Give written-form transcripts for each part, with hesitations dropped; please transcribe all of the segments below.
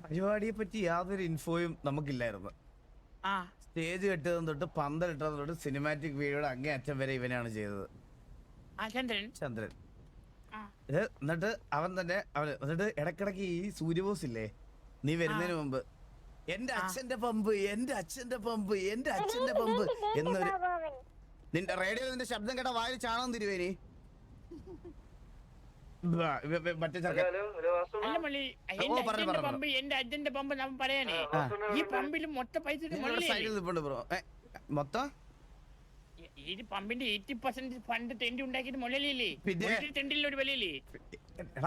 പരിപാടിയെ പറ്റി യാതൊരു ഇൻഫോയും നമുക്കില്ലായിരുന്നു. സ്റ്റേജ് കെട്ടിയതും തൊട്ട് പന്തലിട്ടതും തൊട്ട് സിനിമാറ്റിക് വീഡിയോയുടെ അങ്ങേ അറ്റം വരെ ഇവനാണ് ചെയ്തത്. ചന്ദ്രൻ. എന്നിട്ട് അവൻ തന്നെ എന്നിട്ട് ഇടക്കിടക്ക് ഈ സൂര്യബോസ് ഇല്ലേ, നീ വരുന്നതിന് മുമ്പ് എന്റെ അച്ഛന്റെ പമ്പ് എന്നൊരു നിന്റെ റേഡിയോ നിന്റെ ശബ്ദം കേട്ട വായിൽ ചാണകം തിരുവേനി. മറ്റേ മൊത്തം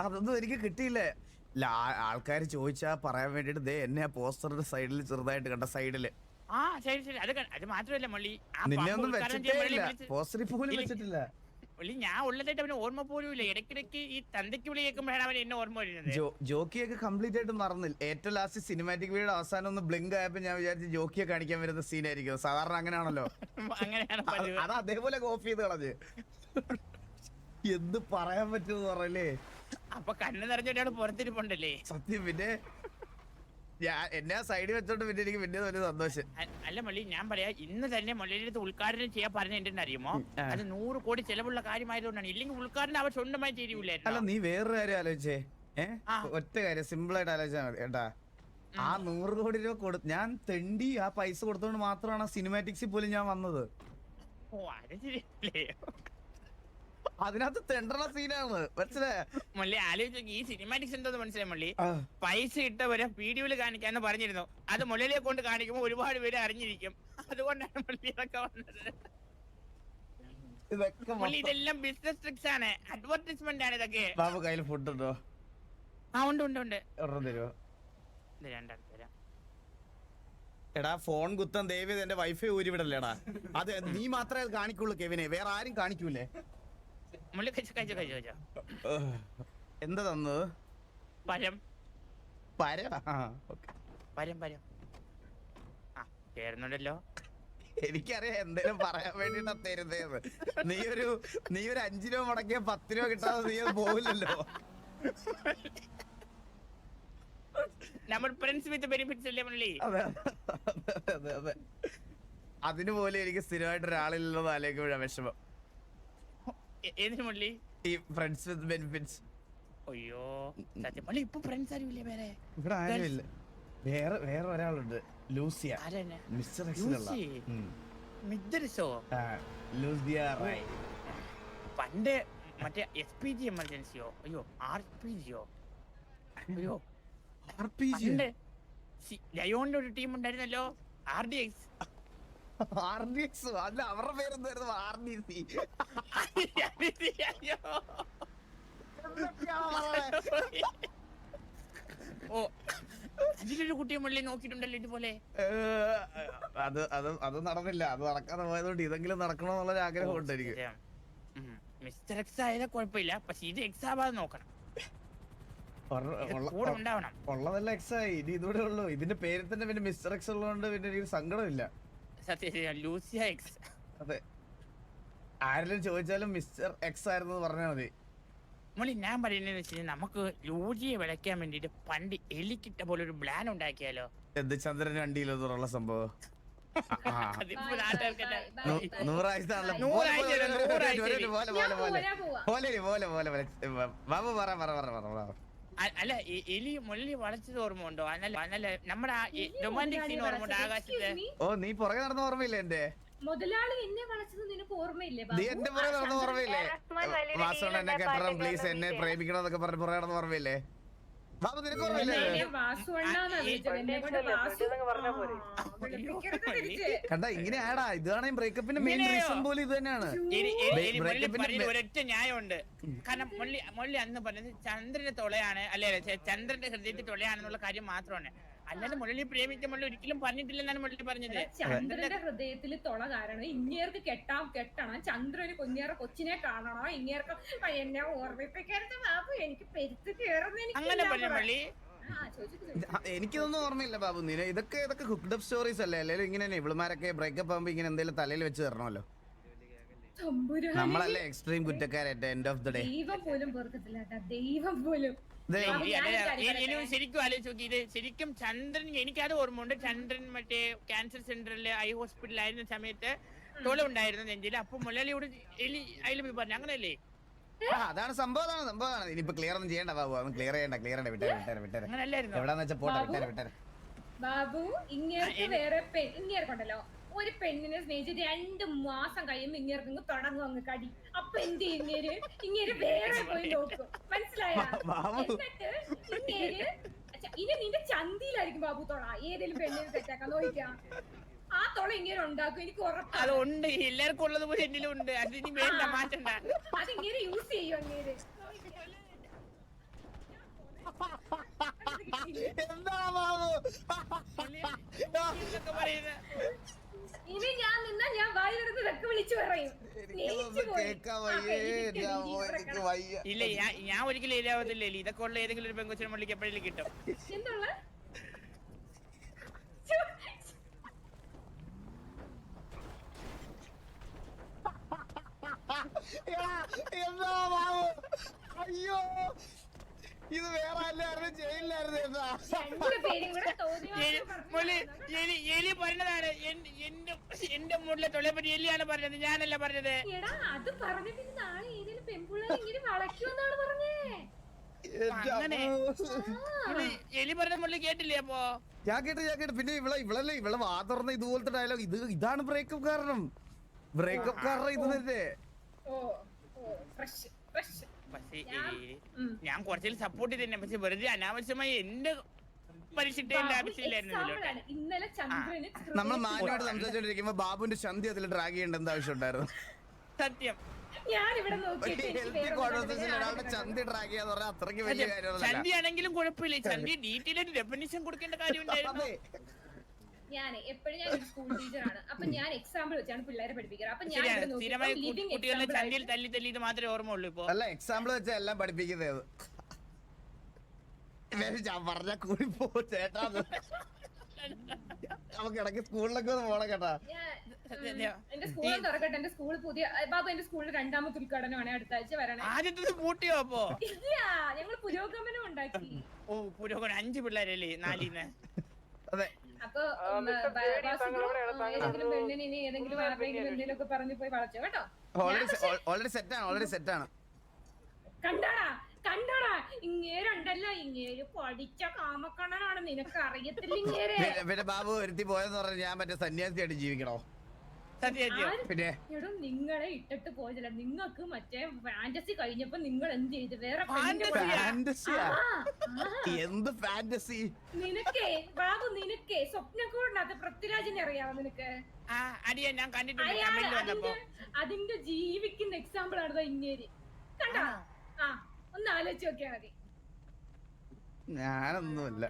അതൊന്നും എനിക്ക് കിട്ടിയില്ലേ. ആൾക്കാർ ചോദിച്ചാ പറയാൻ വേണ്ടിട്ട് എന്നെ പോസ്റ്ററിന്റെ സൈഡിൽ ചെറുതായിട്ട് കണ്ട സൈഡില് നിന്നെ ഒന്നും വെച്ചിട്ടില്ല, പോസ്റ്ററിൽ പോലും വെച്ചിട്ടില്ല. ഞാൻ ഉള്ളതായിട്ട് അവന് ഓർമ്മ പോലും ഇല്ല. ഇടയ്ക്കിടയ്ക്ക് ഈ തന്തയ്ക്ക് വിളി കേൾക്കുമ്പോഴാണ് അവൻ എന്നെ ഓർമ്മ വരുന്നത്. ജോക്കിയൊക്കെ കംപ്ലീറ്റ് ആയിട്ട് മറന്നില്ല. ഏറ്റവും ലാസ്റ്റ് സിനിമാറ്റിക് വീഡിയോ അവസാനം ഒന്ന് ബ്ലിങ്ക് ആയപ്പോ ഞാൻ വിചാരിച്ചു ജോക്കിയെ കാണിക്കാൻ വരുന്ന സീനായിരിക്കും. സാധാരണ അങ്ങനെയാണല്ലോ, അത് അതേപോലെ കോപ്പി ചെയ്ത് കളഞ്ഞ്. എന്ത് പറയാൻ പറ്റുമെന്ന് പറയല്ലേ. അപ്പൊ കണ്ണ് നിറഞ്ഞിട്ടാണ് പുറത്തിരിപ്പുണ്ടല്ലേ സത്യം. പിന്നെ എന്നെ സൈഡിൽ വെച്ചോണ്ട് പിന്നെ എനിക്ക് പിന്നെ വലിയ സന്തോഷം. അല്ല മള്ളി, ഞാൻ പറയാ ഇന്ന് തന്നെ മള്ളിയുടെ അടുത്ത് ഉദ്ഘാടനം ചെയ്യാൻ പറഞ്ഞ എന്തെന്ന് അറിയുമോ? അത് 100 കോടി ചെലവുള്ള കാര്യമായതുകൊണ്ടാണ്. ഇല്ലെങ്കിൽ ഉദ്ഘാടനം അവർ സ്വന്തമായി ചെയ്യൂലായിരുന്നു. അല്ല, നീ വേറൊരു കാര്യം ആലോചിച്ചേ. ഒറ്റ കാര്യം സിമ്പിൾ ആയിട്ട് ആലോചിച്ചാൽ മതി കേട്ടാ. ആ 100 കോടി രൂപ ഞാൻ തെണ്ടി ആ പൈസ കൊടുത്തോണ്ട് മാത്രമാണ് സിനിമാറ്റിക്സിൽ പോലും ഞാൻ വന്നത്. ഓ അത് ശരിയല്ലേ. അതിനകത്ത് തെണ്ടണ സീനാണ്, മനസ്സിലായോ? മള്ളി ആലോചിച്ച് ഈ സിനിമാറ്റിക്സ് എന്തോന്ന് മനസ്സിലായി മള്ളി. പൈസ ഇട്ടവരെ വീഡിയോയിൽ കാണിക്കാന്ന് പറഞ്ഞിരുന്നു. അത് മുള്ളിലെ കൊണ്ട് കാണിക്കുമ്പോൾ ഒരുപാട് പേര് അറിഞ്ഞിരിക്കും. അതുകൊണ്ടാണ് മള്ളി ഇതൊക്കെ വന്നത്. ഇതെല്ലാം ബിസിനസ് ട്രിക്സ് ആണ്, അഡ്വർടൈസ്മെന്റ് ആണ് ഇതൊക്കെ. ബാബു കയ്യിൽ ഫുഡ് ഉണ്ടോ? ഉണ്ട്. തരുമോ? എടാ ഫോൺ കുത്താൻ ദയവേത് എന്റെ വൈഫൈ ഊരിവിടല്ലേടാ. അത് നീ മാത്രമേ കാണിക്കുള്ളൂ കെവിനെ, വേറെ ആരും കാണിക്കൂലേ. എന്താ തന്നത്? പരം. കേറുന്നുണ്ടല്ലോ. എനിക്കറിയാം എന്തേലും പറയാൻ വേണ്ടിട്ടാ തരുന്നേന്ന്. നീ ഒരു 5 രൂപ മുടക്കിയ 10 രൂപ കിട്ടാതെ നീ പോവില്ലല്ലോ. അതെ. അതിന് പോലും എനിക്ക് സ്ഥിരമായിട്ട് ഒരാളില്ലെന്ന് ആലോചിക്കുമ്പോഴാ വിഷമം. ഈ ഫ്രണ്ട്സ് വിത്ത് ബെനിഫിറ്റ്സ്. അയ്യോ ഇപ്പൊ ഫ്രണ്ട്സ് ആരുമില്ല വേറെ. ഇവിടെ ആരുമില്ല. വേറെ ഒരാളുണ്ട്, ലൂസിയ. മിസ്റ്റർ പണ്ട് മറ്റേ SPG എമർജൻസിയോ RPG ലയോണിന്റെ ഒരു ടീം ഉണ്ടായിരുന്നല്ലോ, RDX. അല്ല, അവരുടെ പേരെന്തായിരുന്നു? RDC. ഓ അതിലൊരു കുട്ടിയെ മുള്ളി നോക്കിയിട്ടുണ്ടല്ലോ ഇതുപോലെ. അത് നടന്നില്ല. അത് നടക്കാതെ പോയതുകൊണ്ട് ഇതെങ്കിലും നടക്കണമെന്നുള്ള ആഗ്രഹം ഉണ്ട് എനിക്ക്. മിസ്റ്റർ എക്സ് ആയാലും കുഴപ്പമില്ല, പക്ഷെ ഇത് എക്സ് ആവാതെ നോക്കണം. ഉള്ളതല്ല എക്സ് ആയി, ഇനി ഇതൂടെ ഉള്ളു. ഇതിന്റെ പേരിൽ തന്നെ പിന്നെ മിസ്റ്റർ എക്സ് ഉള്ളതുകൊണ്ട് പിന്നെ എനിക്ക് സങ്കടമില്ല. Lucia X. അതെ, ആരെങ്കിലും ചോദിച്ചാലും മിസ്റ്റർ എക്സ് ആയിരുന്നു പറഞ്ഞാൽ മതി. മോളി ഞാൻ പറയുന്നതെന്ന് വെച്ചാൽ നമുക്ക് ലൂജിയെ വിളയ്ക്കാൻ വേണ്ടിട്ട് പണ്ട് എലിക്കിട്ട പോലെ ഒരു പ്ലാൻ ഉണ്ടാക്കിയാലോ? എന്ത് ചന്ദ്രൻ വണ്ടിയിലുള്ള സംഭവം? അല്ല, എലി മുള്ളി വളച്ചത് ഓർമ്മ ഉണ്ടോ? നല്ല നമ്മുടെ റൊമാൻറ്റിക് സീൻ ഓർമ്മ ഉണ്ട് ആകാശത്ത്. ഓ, നീ പുറകെ നടന്ന ഓർമ്മയില്ലേ? എന്റെ മുതലാളി എന്നെ വളച്ചത് നിനക്ക് ഓർമ്മയില്ലേ? നീ എന്റെ പുറകെ നടന്ന ഓർമ്മയില്ലേ? വാസോൺ എന്നെ കെട്ടണം പ്ലീസ്, എന്നെ പ്രേമിക്കണം എന്നൊക്കെ പറഞ്ഞ് പുറകെ നടന്ന ഓർമ്മയില്ലേ? ബാബു നിനക്ക് ഓർമ്മയില്ലേ? കണ്ടാ ഇങ്ങനെ ആടാ. ഇതാണ് ബ്രേക്കപ്പിന്റെ മെയിൻ റീസൺ പോലും ഇത് തന്നെയാണ്. ഒരൊറ്റ ന്യായമുണ്ട്. കാരണം മുള്ളി അന്ന് പറഞ്ഞത് ചന്ദ്രന്റെ തൊളയാണ്, അല്ലെ ചന്ദ്രന്റെ ഹൃദയത്തിൽ തൊളയാണെന്നുള്ള കാര്യം മാത്രമാണ്. അല്ലാതെ മുരളി പ്രേമിച്ച മുരളി ഒരിക്കലും പറഞ്ഞിട്ടില്ലെന്നാണ് മുരളി പറഞ്ഞത്. ചന്ദ്രന്റെ ഹൃദയത്തിൽ തൊള കാരണം ഇങ്ങേർക്ക് കെട്ടണം, ചന്ദ്രന് കൊച്ചിനെ കാണണോ, ഇങ്ങേർക്ക് എന്നെ ഓർമ്മിപ്പിക്കരുത് ബാബു, എനിക്ക് പെരുത്ത് കയറുന്ന അങ്ങനെ പറഞ്ഞു മുരളി. എനിക്കൊന്നും ഓർമ്മയില്ല ബാബു. ഇതൊക്കെ കുക്ക്ഡ് അപ്പ് സ്റ്റോറീസ് അല്ലേ? അല്ലെങ്കിൽ ഇങ്ങനെ ഇവളുമാരൊക്കെ ബ്രേക്കപ്പ് ആകുമ്പോ ഇങ്ങനെ എന്തെങ്കിലും തലയിൽ വെച്ച് തരണമല്ലോ. നമ്മളല്ലേ എക്സ്ട്രീം കുറ്റക്കാരായിട്ട് എൻഡ് ഓഫ് ദ ഡേ. ദൈവം പോലും പൊറുക്കത്തില്ല, ദൈവം പോലും. ശരിക്കും ആലോചിച്ച് നോക്കി, ഇത് ശരിക്കും ചന്ദ്രൻ, എനിക്കത് ഓർമ്മയുണ്ട്. ചന്ദ്രൻ മറ്റേ ക്യാൻസർ സെന്ററിലെ ഐ ഹോസ്പിറ്റലായിരുന്ന സമയത്ത് തൊല ഉണ്ടായിരുന്നു നെഞ്ചില്. അപ്പൊ മുലലിയോട് അതിൽ പോയി പറഞ്ഞു, അങ്ങനെയല്ലേ? അതാണ് സംഭവം. ഇനിയിപ്പോ ക്ലിയർ ഒന്നും ചെയ്യണ്ട ബാബു, അവൻ ക്ലിയർ ചെയ്യണ്ട വിട്ടേരെ. അങ്ങനല്ലായിരുന്നു. എവിടാന്ന് വെച്ചാ പോട്ടെ, വിട്ടേരെ. ബാബു ഇങ്ങേർക്ക് വേറെ ഇങ്ങേർക്കുണ്ടല്ലോ, ഒരു പെണ്ണിനെ സ്നേഹിച്ച് 2 മാസം കഴിയുമ്പോ ഇങ്ങേർക്ക് തുടങ്ങും അങ്ങ് കടി. അപ്പൊ എന്ത് ഇങ്ങേര് വേറെ പോയി നോക്കും, മനസ്സിലായ? എന്നിട്ട് ഇങ്ങേര് ഇനി നിന്റെ ചന്തിയിലായിരിക്കും ബാബു തൊള. ഏതെങ്കിലും പെണ്ണിനെ സെറ്റാക്കാൻ നോക്കാം, ആ തൊള ഇങ്ങനെ ഉണ്ടാക്കും, എനിക്ക് ഉറപ്പാണ്. അതുണ്ട്, എല്ലാവർക്കും ഉള്ളത് പോലെ എന്നിലും ഉണ്ട്. അതിന് വേണ്ട മാറ്റണ്ട. അതിങ്ങനെ യൂസ് ചെയ്യും അങ്ങേര്. എന്താ ബാബു ഇനി ഞാൻ നിന്നാ ഞാൻ വായിലിരുന്ന് ഇതൊക്കെ വിളിച്ചു പറയും. ഇല്ല, ഞാൻ ഒരിക്കലും ഏരിയാവത്തില്ലേ. ഇതൊക്കെ ഉള്ള ഏതെങ്കിലും ഒരു പെങ്കൊച്ചിനെ മുള്ളിക്ക് എപ്പോഴേലും കിട്ടും. എന്തുള്ള എന്താ ബാബു? അയ്യോ, ഇത് വേറെ അല്ലായിരുന്നു, ജയിലിലായിരുന്നു. എലി പറഞ്ഞതാണ്, എന്റെ മുകളിലെ തൊഴിലെ പറ്റി എലിയാണ് പറഞ്ഞത്, ഞാനല്ല പറഞ്ഞത്. അത് പറഞ്ഞിട്ട് നാളെ ഏതെങ്കിലും പെൺപിള്ളേർ ഇങ്ങനെ വളയ്ക്കുമെന്നാണ് പറഞ്ഞേ. അങ്ങനെ എലി പറഞ്ഞ മുകളിൽ കേട്ടില്ലേ? അപ്പൊ ഞാൻ കേട്ടു. പിന്നെ ഇവളെ വാ തുറന്ന ഇതുപോലത്തെ ഡയലോഗ്, ഇതാണ് ബ്രേക്കപ്പ് കാരണം. ഇത് തന്നെ. ഞാൻ കുറച്ചിൽ സപ്പോർട്ട് ചെയ്തേ, പക്ഷെ വെറുതെ അനാവശ്യമായി എന്റെ പരിശീലിന്റെ ആവശ്യമില്ലായിരുന്നു. നമ്മൾ മാനോട് സംസാരിച്ചോണ്ടിരിക്കുമ്പോ ബാബുന്റെ ചന്തി അതിൽ ഡ്രാഗ് ചെയ്യേണ്ട എന്താ ആവശ്യം ഉണ്ടായിരുന്നു? സത്യം. ചന്തി ആണെങ്കിലും കുഴപ്പമില്ല, ചന്തി ഡീറ്റെയിൽ ഡെഫിനിഷൻ കൊടുക്കേണ്ട കാര്യമുണ്ടായിരുന്നു. ഞാൻ എപ്പോഴും ഞാൻ സ്കൂൾ ടീച്ചറാണ്, അപ്പൊ ഞാൻ എക്സാമ്പിൾ വെച്ചാണ് പിള്ളേരെ പഠിപ്പിക്കുന്നത്. അപ്പൊ ഞാൻ കുട്ടികളെ ചന്തിയിൽ തല്ലി തല്ലിയത് മാത്രമേ ഓർമ്മയുള്ളൂ. ഇപ്പൊ അല്ല, എക്സാമ്പിൾ വെച്ചാ എല്ലാം പഠിപ്പിക്കുന്നത്. ഞാൻ പറഞ്ഞ കൂടി പോ ചേട്ടാ, നമുക്ക് ഇടയ്ക്ക് സ്കൂളിലൊക്കെ ഒന്ന് പോണം കേട്ടാ. എന്റെ സ്കൂൾ തുറക്കട്ടെ, എന്റെ സ്കൂൾ പുതിയ ബാബു, എന്റെ സ്കൂളിൽ 2ാമത്തെ ഉദ്ഘാടനമാണ് അടുത്ത ആഴ്ച വരണേ. ആദ്യത്തെ പൂട്ടിയോ? അപ്പൊ ഇല്ല, ഞങ്ങൾ പുരോഗമനം ഉണ്ടാക്കി. ഓ, പുരോഗമനം. 5 പിള്ളേരല്ലേ 4-ന്ന്? അതെ. അപ്പൊ ഏതെങ്കിലും പെണ്ണിന് ഇനി ഏതെങ്കിലും ആരെങ്കിലും എന്തെങ്കിലും ഒക്കെ പറഞ്ഞു പോയി വളച്ചോ കേട്ടോ. ഓൾറെഡി സെറ്റാണ്. കണ്ടോടാ ഇങ്ങേരുണ്ടല്ലോ, ഇങ്ങേര് പഠിച്ച കാമക്കണ്ണനാണ്, നിനക്ക് അറിയത്തില്ല ഇങ്ങേരെ. പിന്നെ ബാബു ഒരുത്തി പോയെന്ന് പറഞ്ഞാൽ ഞാൻ മറ്റേ സന്യാസിയായിട്ട് ജീവിക്കണോ? പിന്നെ നിങ്ങളെ ഇട്ടിട്ട് പോയില്ല. നിങ്ങൾക്ക് മറ്റേ ഫാന്റസി കഴിഞ്ഞപ്പോ നിങ്ങൾ എന്ത് ചെയ്ത്? വേറെ എന്ത് ഫാന്റസി? നിനക്കേ ബാബു, നിനക്കേ സ്വപ്നക്കൂടിനകത്ത് പൃഥ്വിരാജിനെ അറിയാമോ നിനക്ക്? അതിന്റെ ജീവിക്കുന്ന എക്സാമ്പിൾ ആണ് ഇങ്ങേര്. കണ്ടാ? ഒന്ന് ആലോചിച്ച് നോക്കിയാ മതി. ഞാനൊന്നുമില്ല.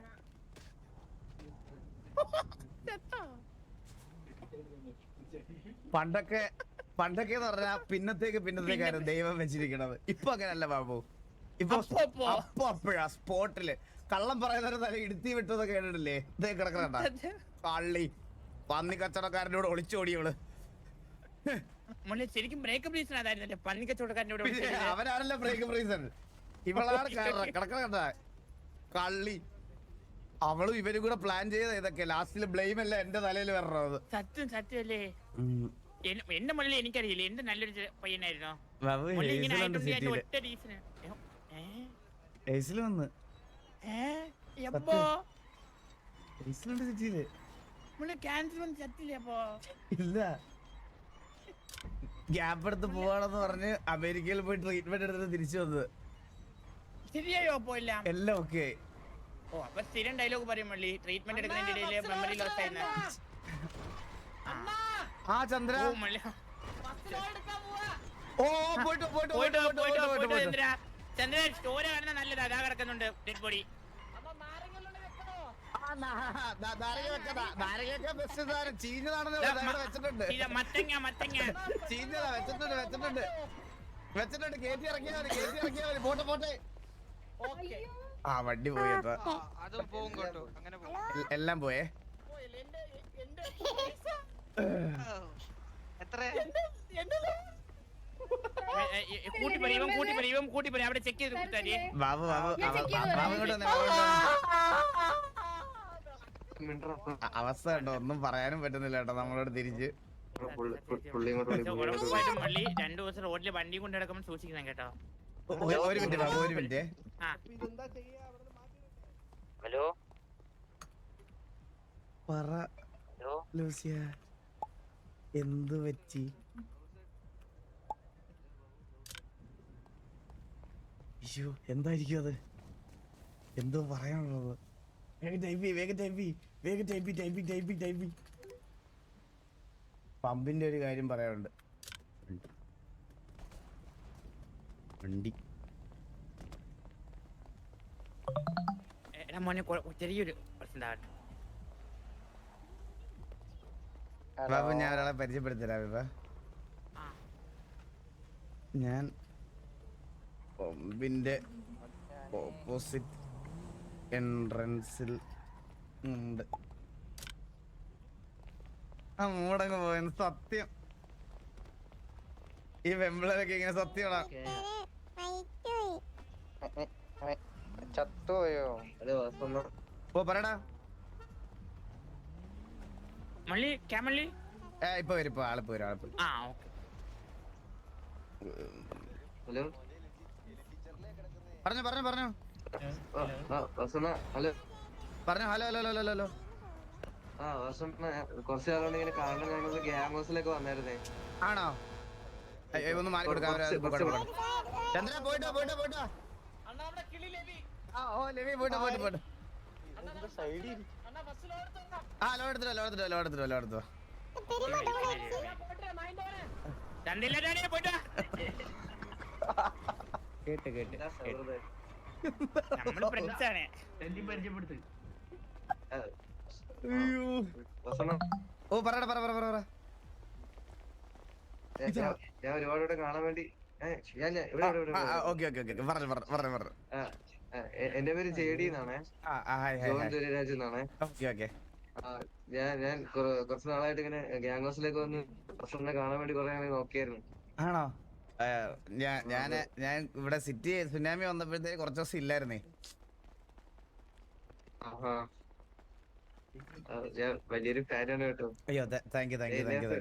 പണ്ടൊക്കെ പറഞ്ഞാ പിന്നത്തേക്കായിരുന്നു ദൈവം വെച്ചിരിക്കണത്. ഇപ്പൊ അങ്ങനല്ല ബാബു. ഇപ്പൊ അപ്പോഴാ സ്പോട്ടില് കള്ളം പറയുന്നവരെ തല ഇടുത്തി വിട്ടതൊക്കെ കേട്ടിട്ടില്ലേ? ഇതേ കിടക്കണ കള്ളി പന്നി കച്ചവടക്കാരനോട് ഒളിച്ചോടിയവള്. ശരിക്കും ബ്രേക്കപ്പ് റീസൺ അതായിരുന്നു, പന്നി കച്ചവടക്കാരനോട്. അവനാണല്ലോ ബ്രേക്കപ്പ് റീസൺ. ഇവളാണ് കിടക്കണ കള്ളി. അവളും ഇവരും കൂടെ പ്ലാൻ ചെയ്ത ഇതൊക്കെ. ലാസ്റ്റില് ബ്ലെയിം അല്ല എന്റെ തലയിൽ വരണത്. സത്യമല്ലേ? എന്റെ മുകളിൽ എനിക്കറിയില്ല, എന്റെ നല്ലൊരു പയ്യനായിരുന്നു. ഇല്ല, ഗ്യാപ്പ് എടുത്ത് പോവാണെന്ന് പറഞ്ഞ് അമേരിക്കയിൽ പോയി ട്രീറ്റ്മെന്റ് എടുത്തിട്ട് തിരിച്ചു വന്നത്. ശരിയായോ? അപ്പൊ എല്ലാം ഓക്കെ. ഓ, അപ്പൊ സ്ഥിരം ഡയലോഗ് പറയും മള്ളി, ട്രീറ്റ്മെന്റ് എടുക്കുന്നതിന്റെ ഇടയില് മെമ്മറി ലോസ് ആയിരുന്നു. ആ ചന്ദ്ര, ചന്ദ്ര സ്റ്റോറി കാണുന്ന നല്ലതാ. അതാ കിടക്കുന്നുണ്ട് ഡെഡ് ബോഡി. വെച്ചിട്ടുണ്ട്. കേറ്റി ഇറക്കിയാൽ പോട്ടെ. ആ വണ്ടി പോയി, എല്ലാം പോയേ. ഇവൻ കൂട്ടി പറയും അവിടെ ചെക്ക് ചെയ്ത് കൂട്ടാരി. ബാബു ബാബു ഞാൻ check ചെയ്ത് ബാബു ഇങ്ങോട്ട് വന്നേ, ബാബു ഇങ്ങോട്ട് വന്നേ. അവസ്ഥ കേട്ടോ, ഒന്നും പറയാനും പറ്റുന്നില്ല കേട്ടോ നമ്മളോട് തിരിച്ച്. ഉറപ്പായിട്ടും മള്ളി 2 ദിവസം റോഡിൽ വണ്ടി കൊണ്ട് കിടക്കുമ്പോൾ സൂക്ഷിക്കണം കേട്ടോ. ഒരു മിനിറ്റ് ബാബു, ഒരു മിനിറ്റ്. ആ ഹലോ പറ ഹലോ ലൂസിയ, എന്ത് പറ്റി? അയ്യോ എന്തായിരിക്കും അത്? എന്തോ പറയാനുള്ളത്? പമ്പിന്റെ ഒരു കാര്യം പറയാനുണ്ട്. വണ്ടി എടാ മോനെ ചെറിയൊരു പ്രശ്നം ഉണ്ടാവട്ടെ. ബാബു ഞാൻ ഒരാളെ പരിചയപ്പെടുത്തരാ. ആ ഞാൻ പമ്പിന്റെ ഓപ്പോസിറ്റ് എൻട്രൻസിൽ ഉണ്ട്. ആ മൂടങ്ങ് പോയെന്ന് സത്യം. ഈ വെമ്പിളരൊക്കെ ഇങ്ങനെ സത്യമാണോ? ചത്തുപോയോ? ഓ പറയടാ. മള്ളി ക്യാമള്ളി. ഇപ്പൊ വരും, ഇപ്പൊ ആളിപ്പോ വരും, ആളിപ്പോ. ആ ഓക്കെ. ഹലോ പറഞ്ഞോ പറഞ്ഞോ പറഞ്ഞോ ഹലോ പറഞ്ഞോ. Hello hello hello hello. ആ വസന്ത കുറച്ച് നാളുകൊണ്ട് ഇങ്ങനെ കാണാൻ ഞങ്ങൾ ഗ്യാങ് ഹൗസിലൊക്കെ വന്നായിരുന്നേ. ആണോ? ഒന്ന് മാറി കൊടുക്കാം. ചന്ദ്ര പോയിട്ടോ പോയിട്ടോ പോയിട്ടോ. ഓ ലെവി പോയിട്ടോ പോയിട്ടോ പോയിട്ടോ. ആ ലോ എടുത്തോ ലോ എടുത്തോ ലോ എടുത്തോ ലോ എടുത്തോ. ചന്തില്ല പോയിട്ടാ. കേട്ട് കേട്ട് നമ്മള് ഫ്രണ്ട്സാണ്. അയ്യോ. വസന്ത ഓ പറയടാ പറ പറ പറ പറ. ഞാൻ ഒരുപാട് ഇവിടെ കാണാൻ വേണ്ടി ഓക്കെ ഓക്കെ ഓക്കെ പറഞ്ഞു പറഞ്ഞു പറഞ്ഞു പറഞ്ഞു. എന്റെ പേര് ജെഡി എന്നാണേ. ജോൺ ദുരിരാജ് എന്നാണേ. Okay okay. ഞാൻ കുറച്ച് നാളായിട്ട് ഇങ്ങനെ ഗ്യാങ് ഹൗസിലേക്ക് വന്ന് വസന്തിനെ കാണാൻ വേണ്ടി കുറെ നോക്കിയായിരുന്നു. ആണോ? ഞാൻ ഇവിടെ സിറ്റി സുനാമി വന്നപ്പോഴത്തേക്ക് കുറച്ച് ദിവസം ഇല്ലായിരുന്നേ. ഞാൻ വലിയൊരു ഫാനാണ് കേട്ടോ. അയ്യോ thank you thank you thank you.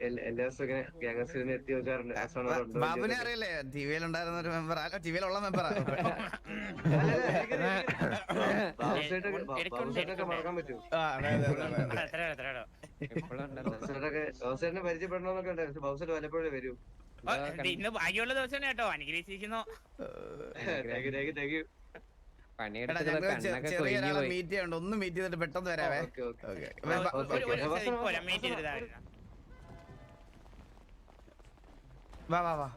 എല്ലാ ദിവസവും ഇങ്ങനെ ഗ്യാങ് ഹൗസിൽ എത്തി നോക്കാറുണ്ട്. ബാബുനെ അറിയില്ലേ? ടിവിയിൽ ഉണ്ടായിരുന്ന ഒരു മെമ്പർ. അല്ല ടിവിയിലുള്ള മെമ്പറാ. ബാബുസേട്ടൊക്കെ മറക്കാൻ പറ്റുമോ? ബാബുസേട്ടനെ പരിചയപ്പെടണമെന്നൊക്കെ ഉണ്ടായിരുന്നു. ബാബുസേട്ട് വല്ലപ്പോഴേ വരൂ. ഇന്ന് ഭാഗ്യമുള്ള ദിവസമാണ് കേട്ടോ. അനുഗ്രഹിച്ചിരിക്കുന്നു. ചെറിയൊരാളെ മീറ്റ് ചെയ്യണ്ട. ഒന്ന് മീറ്റ് ചെയ്തിട്ട് പെട്ടെന്ന് വരാവേ. മീറ്റ് ചെയ്തിട്ട് വാ വാ വാ.